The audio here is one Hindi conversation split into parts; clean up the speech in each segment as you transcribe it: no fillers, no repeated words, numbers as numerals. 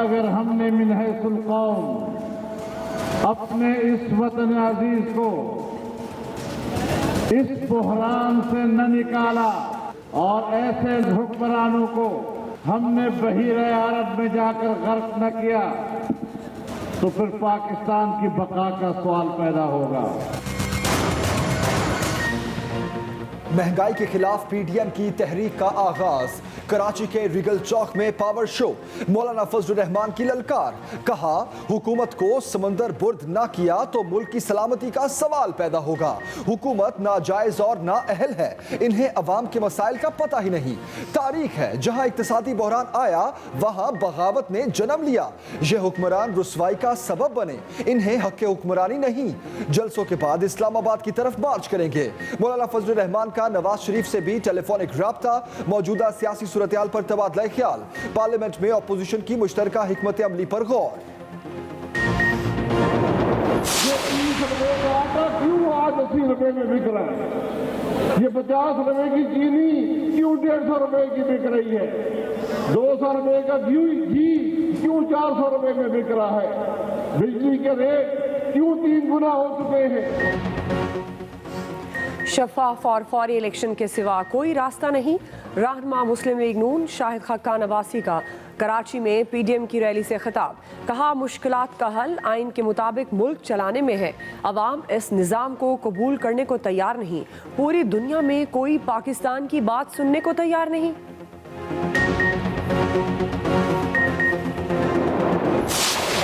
अगर हमने मिनहसुल कौम अपने इस वतन अजीज को इस बुहरान से न निकाला और ऐसे हुक्मरानों को हमने बहीरे अरब में जाकर गर्क न किया तो फिर पाकिस्तान की बका का सवाल पैदा होगा। महंगाई के खिलाफ पीडीएम की तहरीक का आगाज। कराची के रिगल चौक में पावर शो। मौलाना फजलुर रहमान की ललकार। कहा, हुकूमत को समंदर बुर्द ना किया तो मुल्क की सलामती का सवाल पैदा होगा। हुकूमत नाजायज और नाअहल है, इन्हें अवाम के मसाइल का पता ही नहीं। तारीख है जहां इक्तिसादी बहरान आया वहां बगावत ने जन्म लिया। ये हुक्मरान रुसवाई का सबब बने, इन्हें हक हुक्मरानी नहीं। जलसों के बाद इस्लामाबाद की तरफ मार्च करेंगे। मौलाना फजलुर रहमान का नवाज शरीफ से भी टेलीफोनिक राब्ता। मौजूदा सियासी सूरत-ए-हाल पर तबादला ख्याल। पार्लियामेंट में अपोजिशन की मुश्तरका हिकमत अमली पर गौर। ये 30 रुपए का आटा क्यों आज 80 रुपए में बिक रहा है? ये 50 रुपए की चीनी क्यों 150 रुपए की बिक रही है? 200 रुपए का घी क्यों 400 रुपए में बिक रहा है? बिजली के रेट क्यों 3 गुना हो चुके हैं? शफाफ और फौरी इलेक्शन के सिवा कोई रास्ता नहीं। रहनुमा मुस्लिम लीग नून शाहिद खक्कान अब्बासी का कराची में पीडीएम की रैली से खिताब। कहा, मुश्किलात का हल आइन के मुताबिक मुल्क चलाने में है। अवाम इस निज़ाम को कबूल करने को तैयार नहीं। पूरी दुनिया में कोई पाकिस्तान की बात सुनने को तैयार नहीं।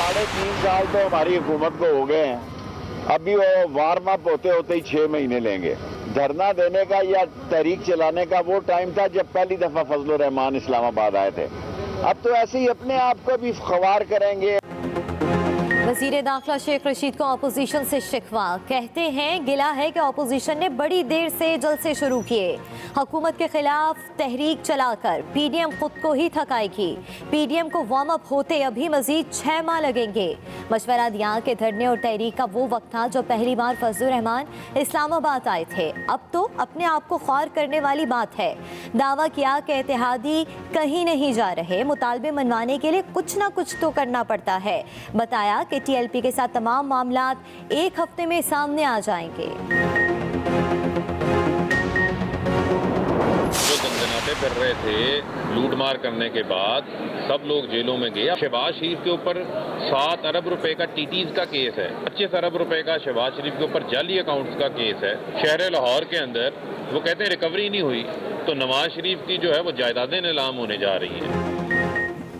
3.5 साल तो हमारी हुकूमत को हो गए हैं, अभी वो वार्म अप होते होते ही 6 महीने लेंगे। धरना देने का या तहरीक चलाने का वो टाइम था जब पहली दफा फजलुर रहमान इस्लामाबाद आए थे। अब तो ऐसे ही अपने आप को भी ख्वार करेंगे। वज़ीर दाखिला शेख रशीद को अपोजिशन से शिकवा। कहते हैं गिला है कि अपोजिशन ने बड़ी देर से जलसे शुरू किए। हुकूमत के खिलाफ तहरीक चलाकर पीडीएम खुद को ही थकाएगी। पीडीएम को वार्म अप होते अभी मजीद 6 माह लगेंगे। मशवरा दिया कि धरने और तहरीक का वो वक्त था जब पहली बार फजलुर रहमान इस्लामाबाद आए थे। अब तो अपने आप को ख्वार करने वाली बात है। दावा किया कि इत्तेहादी कहीं नहीं जा रहे, मुतालबे मनवाने के लिए कुछ ना कुछ तो करना पड़ता है। बताया कि टीएलपी के साथ तमाम मामलात 1 हफ्ते में सामने आ जाएंगे। जो दंदनाते कर रहे थे लूटमार करने के बाद सब लोग जेलों में गए। शहबाज शरीफ के ऊपर 7 अरब रुपए का टीटीज का केस है, 25 अरब रुपए का शहबाज शरीफ के ऊपर जाली अकाउंट्स का केस है। शहर लाहौर के अंदर वो कहते हैं रिकवरी नहीं हुई, तो नवाज शरीफ की जो है वो जायदादें नीलाम होने जा रही हैं।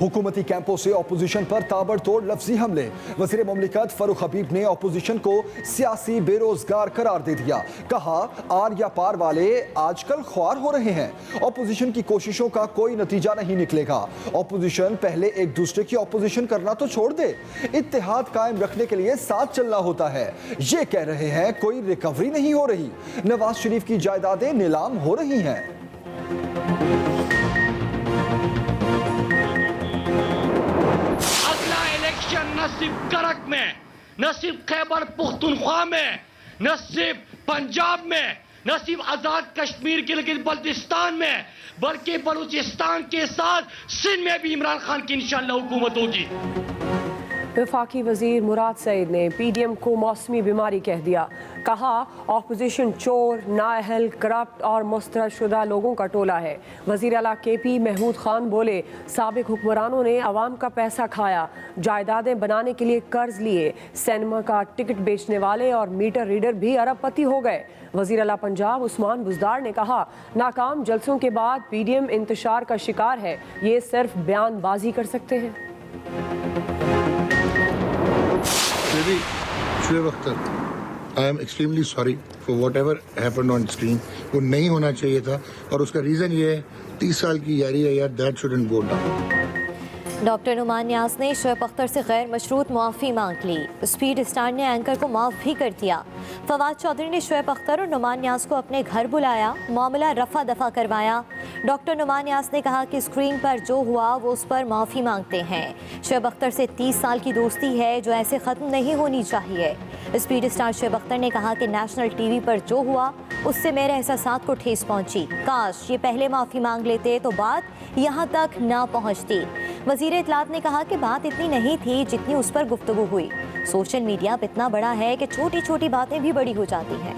हुकूमती कैंपों से अपोजिशन पर ताबड़तोड़ लफ्जी हमले। वज़ीर मुमलिकत फरूख हबीब ने अपोजिशन को सियासी बेरोजगार करार दे दिया। कहा, आर या पार वाले आजकल ख्वार हो रहे हैं। अपोजिशन की कोशिशों का कोई नतीजा नहीं निकलेगा। अपोजिशन पहले एक दूसरे की अपोजिशन करना तो छोड़ दे, इत्तेहाद कायम रखने के लिए साथ चलना होता है। ये कह रहे हैं कोई रिकवरी नहीं हो रही, नवाज शरीफ की जायदादें नीलाम हो रही हैं। न सिर्फ करक में, न सिर्फ खैबर पुख्तनख्वा में, न सिर्फ पंजाब में, न सिर्फ आजाद कश्मीर गिलगित बल्तिस्तान में, बल्कि बलूचिस्तान के साथ सिंध में भी इमरान खान की इंशाअल्लाह हुकूमत होगी। वफाकी वजीर मुराद सईद ने पीडीएम को मौसमी बीमारी कह दिया। कहा, ऑपोजिशन चोर, नाअहल, करप्ट और मुस्तरदशुदा लोगों का टोला है। वजीर आला केपी महमूद खान बोले, साबिक हुक्मरानों ने अवाम का पैसा खाया, जायदादें बनाने के लिए कर्ज लिए, सिनेमा का टिकट बेचने वाले और मीटर रीडर भी अरबपति हो गए। वजीर आला पंजाब उस्मान बुज़दार ने कहा, नाकाम जलसों के बाद पीडीएम इंतशार का शिकार है, ये सिर्फ बयानबाजी कर सकते हैं। Shoaib Akhtar, I am extremely sorry for what ever happened on screen. वो नहीं होना चाहिए था और उसका रीज़न ये है 30 साल की यारी है यार, that shouldn't go down. Doctor Numan Niaz ने शुएब अख्तर से गैर मशरूत मुआफ़ी मांग ली। स्पीड स्टार ने एंकर को माफ़ भी कर दिया। फवाद चौधरी ने शुएब अख्तर और नुमान न्याज को अपने घर बुलाया, मामला रफा दफा करवाया। डॉक्टर नुमान न्याज ने कहा कि स्क्रीन पर जो हुआ वो उस पर माफ़ी मांगते हैं। शुएब अख्तर से 30 साल की दोस्ती है जो ऐसे ख़त्म नहीं होनी चाहिए। स्पीड स्टार शुएब अख्तर ने कहा कि नेशनल टीवी पर जो हुआ उससे मेरे एहसासात को ठेस पहुंची। काश ये पहले माफ़ी मांग लेते तो बात यहाँ तक ना पहुँचती। वजीर इत्तलात ने कहा कि बात इतनी नहीं थी जितनी उस पर गुफ्तगू हुई। सोशल मीडिया अब इतना बड़ा है कि छोटी छोटी बातें भी बड़ी हो जाती हैं।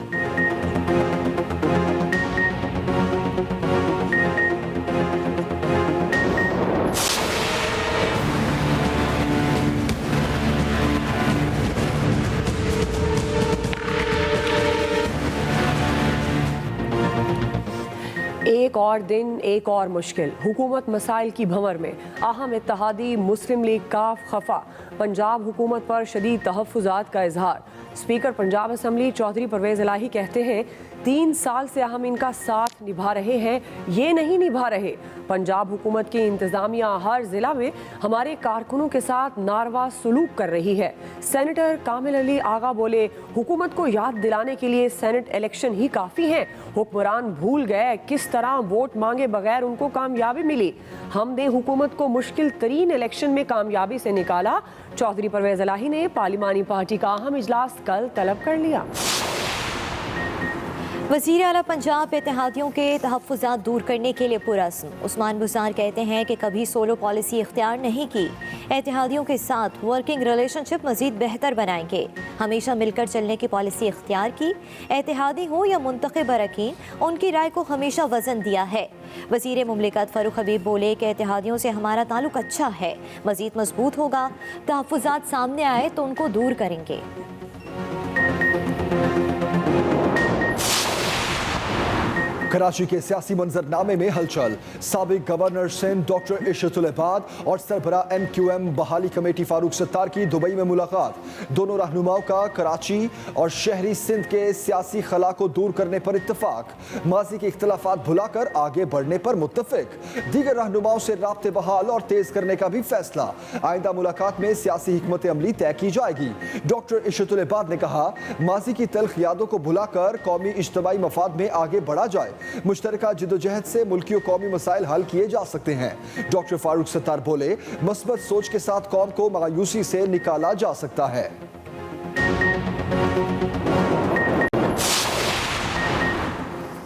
एक और दिन एक और मुश्किल, हुकूमत मसाइल की भंवर में। अहम इत्तेहादी मुस्लिम लीग काफ खफा, पंजाब हुकूमत पर शदीद तहफ़्फ़ुज़ात का इजहार। स्पीकर पंजाब असम्बली चौधरी परवेज़ इलाही कहते हैं 3 साल से हम इनका साथ निभा रहे हैं, ये नहीं निभा रहे। पंजाब हुकूमत की इंतज़ामिया हर ज़िला में हमारे कारकुनों के साथ नारवा सलूक कर रही है। सेनेटर कामिल अली आगा बोले, हुकूमत को याद दिलाने के लिए सेनेट इलेक्शन ही काफ़ी है। हुक्मरान भूल गए किस तरह वोट मांगे बगैर उनको कामयाबी मिली। हमने हुकूमत को मुश्किल तरीन इलेक्शन में कामयाबी से निकाला। चौधरी परवेज़ इलाही ने पार्लिमानी पार्टी का अहम इजलास कल तलब कर लिया। वज़ीर आला पंजाब इत्तेहादियों के तहफ़्फ़ुज़ात दूर करने के लिए पुरअज़्म। उस्मान बुज़ार कहते हैं कि कभी सोलो पॉलिसी इख्तियार नहीं की, इत्तेहादियों के साथ वर्किंग रिलेशनशिप मज़ीद बेहतर बनाएंगे। हमेशा मिलकर चलने की पॉलिसी इख्तियार की। इत्तेहादी हो या मुंतख़ब अरकान, उनकी राय को हमेशा वज़न दिया है। वज़ीर मुमलिकत फ़ारूक हबीब बोले कि इत्तेहादियों से हमारा ताल्लुक अच्छा है, मज़ीद मजबूत होगा। तहफ़्फ़ुज़ात सामने आए तो उनको दूर करेंगे। कराची के सियासी मंजरनामे में हलचल। साबिक गवर्नर सिंध डॉक्टर इशरतुल इबाद और सरबरा MQM बहाली कमेटी फारूक सत्तार की दुबई में मुलाकात। दोनों रहनुमाओं का कराची और शहरी सिंध के सियासी खला को दूर करने पर इत्तफाक। माजी के इख्तलाफात भुलाकर आगे बढ़ने पर मुत्तफिक। दीगर रहनुमाओं से राब्ते बहाल और तेज करने का भी फैसला। आइंदा मुलाकात में सियासी हिकमत अमली तय की जाएगी। डॉक्टर इशरतुल इबाद ने कहा, माजी की तल्ख यादों को भुलाकर कौमी इज्तिमाई मफाद में आगे बढ़ा जाए। मुश्तरका जिद्दोजहद से मुल्की और कौमी मसाइल हल किए जा सकते हैं। डॉक्टर फारूक सत्तार बोले, मस्बत सोच के साथ कौम को मायूसी से निकाला जा सकता है।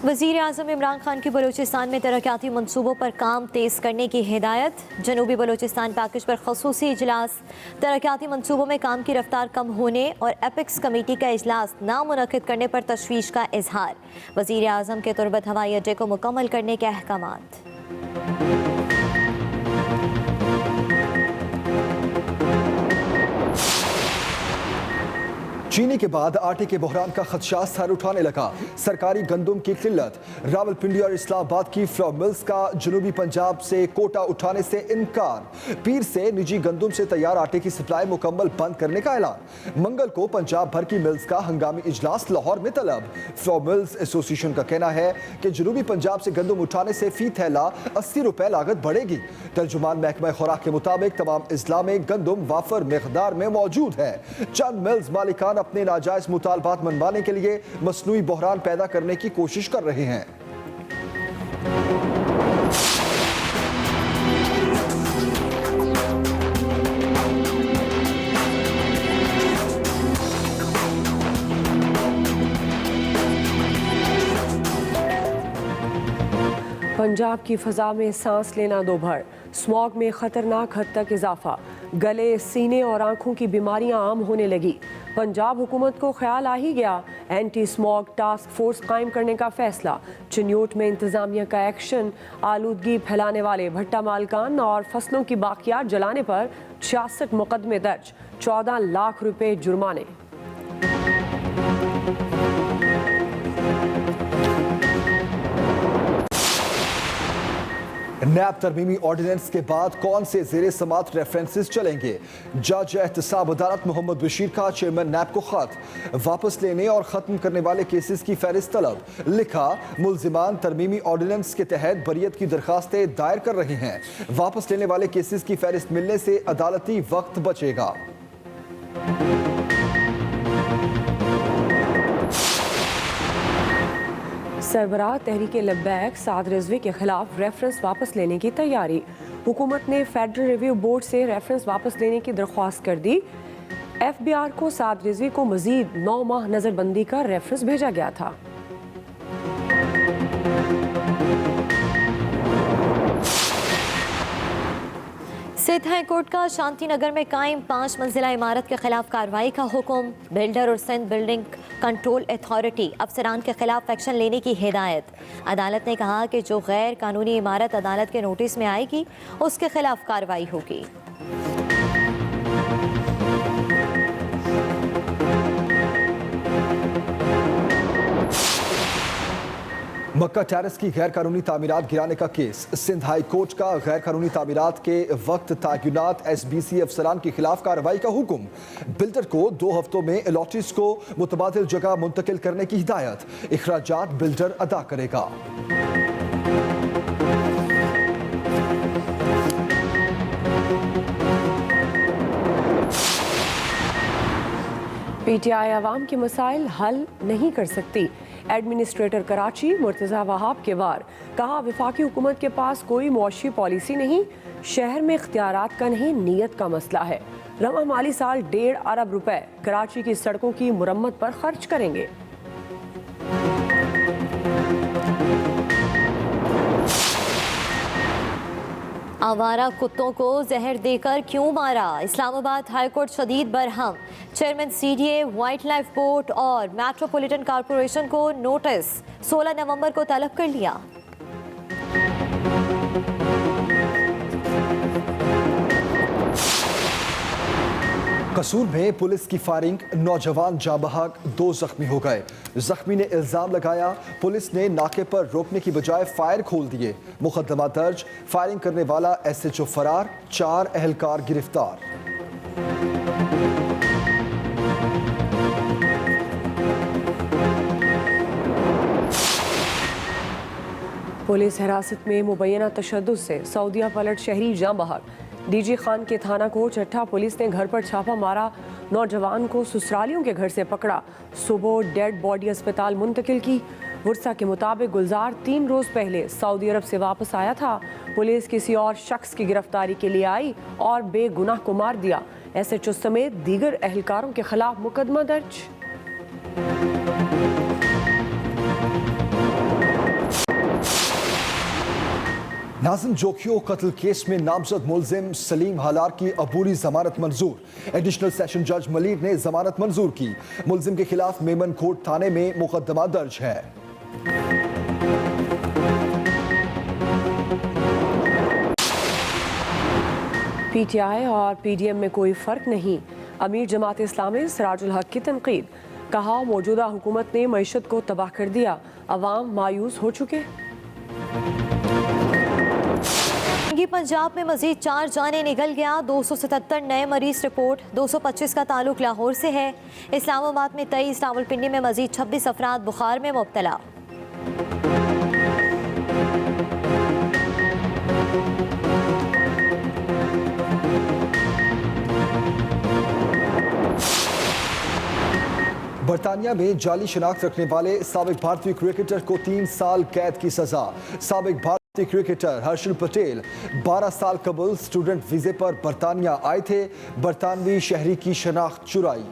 वज़ीर आज़म इमरान खान की बलूचिस्तान में तरक्याती मनसूबों पर काम तेज़ करने की हिदायत। जनूबी बलूचिस्तान पैकेज पर खसूसी इजलास। तरक्याती मनसूबों में काम की रफ्तार कम होने और एपिक्स कमेटी का इजलास नामुनक्किद करने पर तशवीश का इजहार। वज़ीर आज़म के तुरबत हवाई अड्डे को मुकम्मल करने के अहकामात। चीनी के बाद आटे के बहरान का खदशा सर उठाने लगा। सरकारी गंदम की किल्लत। रावलपिंडी और इस्लामाबाद की फ्लोर मिल्स का जनूबी पंजाब से कोटा उठाने से इनकार। पीर से निजी गंदम से तैयार आटे की सप्लाई मुकम्मल बंद करने का ऐलान। मंगल को पंजाब भर की मिल्स का हंगामी इजलास लाहौर में तलब। फ्लोर मिल्स एसोसिएशन का कहना है कि जनूबी पंजाब से गंदम उठाने से फी थैला 80 रुपए लागत बढ़ेगी। तर्जुमान महकमा खुराक के मुताबिक तमाम अजला में गंदम वाफर मिकदार में मौजूद है। चंद मिल्स मालिकान अपने नाजायज मुतालबात मनवाने के लिए मसनूई बहरान पैदा करने की कोशिश कर रहे हैं। पंजाब की फ़ज़ा में सांस लेना दोभर। स्मॉग में ख़तरनाक हद तक इजाफा। गले, सीने और आंखों की बीमारियां आम होने लगी। पंजाब हुकूमत को ख्याल आ ही गया, एंटी स्मॉग टास्क फोर्स कायम करने का फैसला। चिन्योट में इंतजामिया का एक्शन। आलूदगी फैलाने वाले भट्टा मालकान और फसलों की बाकियात जलाने पर 66 मुकदमे दर्ज, 14 लाख रुपए जुर्माने। नैब तरमीमी ऑर्डिनेंस के बाद कौन से ज़ेरे समात रेफरेंसेस चलेंगे? जज एहतसाब अदालत मोहम्मद बशीर का चेयरमैन नैब को खत। वापस लेने और ख़त्म करने वाले केसेस की फहरिस्त तलब। लिखा, मुल्जिमान तरमीमी ऑर्डिनेंस के तहत बरियत की दरखास्तें दायर कर रहे हैं। वापस लेने वाले केसेस की फहरिस्त मिलने से अदालती वक्त बचेगा। सरबराह तहरीक लब्बैक साद रिजवी के खिलाफ रेफरेंस वापस लेने की तैयारी। हुकूमत ने फेडरल रिव्यू बोर्ड से रेफरेंस वापस लेने की दरख्वास्त कर दी। FBR को साद रिजवी को मजीद 9 माह नजरबंदी का रेफरेंस भेजा गया था। सिंध हाई कोर्ट का शांति नगर में कायम 5 मंजिला इमारत के खिलाफ कार्रवाई का हुक्म। बिल्डर और सिंध बिल्डिंग कंट्रोल अथॉरिटी अफसरान के खिलाफ एक्शन लेने की हिदायत। अदालत ने कहा कि जो गैर कानूनी इमारत अदालत के नोटिस में आएगी उसके खिलाफ कार्रवाई होगी। मक्का टेरेस की गैर कानूनी तामीरात गिराने का केस। सिंध हाई कोर्ट का गैर कानूनी तामीरात के वक्त तयनात SBC अफसरान के खिलाफ कार्रवाई का हुक्म। बिल्डर को 2 हफ्तों में अलॉटीज को मुतबादिल जगह मुंतकिल करने की हिदायत। इखराजात बिल्डर अदा करेगा। PTI आवाम के मसाइल हल नहीं कर सकती। एडमिनिस्ट्रेटर कराची मुर्तज़ा वहाब के वार। कहा वफाकी हुकूमत के पास कोई मुआशी पॉलिसी नहीं, शहर में इख्तियारात का नहीं नीयत का मसला है। रवा माली साल 1.5 अरब रुपए कराची की सड़कों की मुरम्मत पर खर्च करेंगे। आवारा कुत्तों को जहर देकर क्यों मारा? इस्लामाबाद हाईकोर्ट शदीद Barham. Chairman CDA, wild life board और मेट्रोपॉलिटन कॉरपोरेशन को नोटिस। 16 नवंबर को तलब कर लिया। कसूर में पुलिस की फायरिंग, नौजवान जाँ बहक, 2 जख्मी हो गए। जख्मी ने इल्जाम लगाया पुलिस ने नाके पर रोकने की बजाय फायर खोल दिए। मुकदमा दर्ज। फायरिंग करने वाला SHO फरार, 4 अहलकार गिरफ्तार। पुलिस हिरासत में मुबैना तशद्दुद से सऊदिया पलट शहरी जाँ बहक। DG खान के थाना कोट चट्टा पुलिस ने घर पर छापा मारा। नौजवान को ससुरालियों के घर से पकड़ा। सुबह डेड बॉडी अस्पताल मुंतकिल की। वर्सा के मुताबिक गुलजार 3 रोज पहले सऊदी अरब से वापस आया था। पुलिस किसी और शख्स की गिरफ्तारी के लिए आई और बेगुनाह को मार दिया। SHO समेत दीगर अहलकारों के खिलाफ मुकदमा दर्ज। नाज़िम जोखियो कत्ल केस में नामजद मुलजिम सलीम हालार की अबूरी जमानत मंजूर। एडिशनल सेशन जज मलीर ने जमानत मंजूर की। मुलजिम के खिलाफ मेमन कोट थाने में मुकदमा दर्ज है। PTI और PDM में कोई फर्क नहीं। अमीर जमात इस्लामी सिराजुल हक की तनकीद। कहा मौजूदा हुकूमत ने मईशत को तबाह कर दिया, अवाम मायूस हो चुके। पंजाब में मजीद 4 जाने निकल गया। 277 नए मरीज रिपोर्ट। 225 का ताल्लुक लाहौर से है। इस्लामाबाद में 23, रावलपिंडी में मजीद 26 अफराद बुखार में मुब्तला। बरतानिया में जाली शनाख्त रखने वाले साबिक भारतीय क्रिकेटर को 3 साल कैद की सजा। साबिक भारतीय क्रिकेटर हर्षल पटेल 12 साल कबल स्टूडेंट वीजे पर बरतानिया आए थे। बरतानवी शहरी की शनाख्त चुराई।